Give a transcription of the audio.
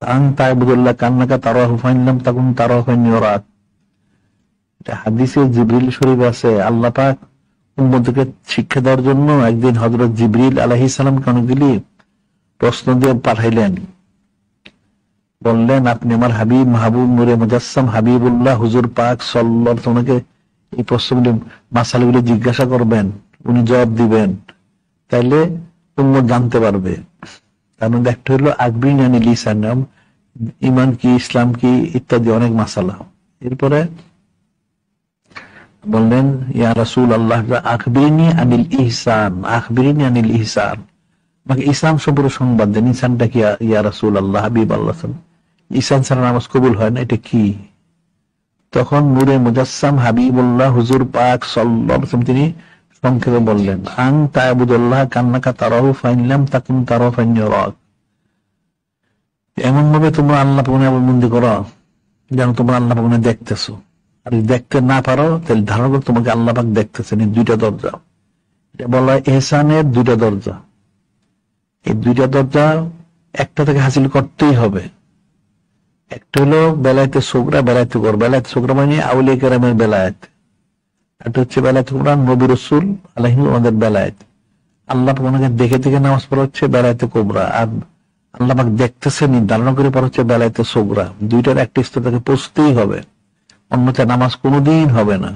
আন তা'বুদুল্লাহ কান্নাকা তারাহু fine লাম তাকুন তারাহু ফাইন্নাহু ইয়ারাক। এটা হাদিসে জিবরিল শরীফ আছে। আল্লাহ পাক উম্মতকে শিক্ষা দেওয়ার জন্য একদিন হযরত জিবরিল আলাইহিস সালামকে অনেকগুলি প্রশ্ন দিয়ে পাঠাইলেন। বললেন, আপনি আমার হাবিব মাহবুব নূরে মুজাসসাম হাবিবুল্লাহ হুজুর পাক সাল্লাল্লাহু আলাইহি ওয়াসাল্লামকে এই প্রশ্নগুলি মাসালাগুলি জিজ্ঞাসা করবেন, উনি জবাব দিবেন, তাইলে উম্মত জানতে পারবে। তার মধ্যে একটা হলো আকবিরনি আনিল ইহসান, ঈমান কি, ইসলাম কি ইত্যাদি অনেক মাসালা। এরপরে বললেন, ইয়া রাসূলুল্লাহ আখবিরনি আনিল ইহসান, আখবিরনি আনিল ইহসান, আমাকে ইসলাম সম্পর্কে সংবাদ দেন। ইহসানটা কি ইয়া রাসূলুল্লাহ হাবিব আল্লাহ? ইহসান ছাড়া নামাজ কবুল হয় না, এটা কি? তখন নূরে মুজাসসাম হাবিবুল্লাহ হুজুর পাক সাল্লাল্লাহু আলাইহি ওয়াসাল্লাম তিনি সংক্ষেপে বললেন, আন তা'বুদুল্লাহ কান্নাকা তারাহু ফাইন লাম তাকুন তারাহু ফাইন্নাহু ইয়ারাক। এমন ভাবে তোমরা আল্লাহ পাকের ইবাদত করো যেন তোমরা আল্লাহ পাকের দেখতেছো, আর দেখতে না পারো তাহলে ধারণা করো তোমাকে আল্লাহ পাক দেখতেছেন। এই দুইটা দরজা, এটা বলা হয় ইহসানের দুইটা দরজা। এই দুইটা দরজা একটা থেকে হাসিল করতেই হবে। একটা হলো বেলায়েতে সুগরা, বেলায়েতে কুবরা। বেলায়েতে সুগরা মানে আউলিয়া কেরামের বেলায়েত, একটা হচ্ছে বেলায়েতে কুবরা নবী রাসূল আলাইহিম আমাদের বেলায়েত। আল্লাহ পাক ওনাকে দেখে দেখে নামাজ পড়া হচ্ছে বেলায়েতে কুবরা, আর আল্লাহ পাক দেখতেছেন ধারণা করে পড়া হচ্ছে বেলায়েতে সুগরা। দুইটার একটা স্তর থেকে পৌঁছতেই হবে, অন্যথায় নামাজ কোনোদিন হবে না।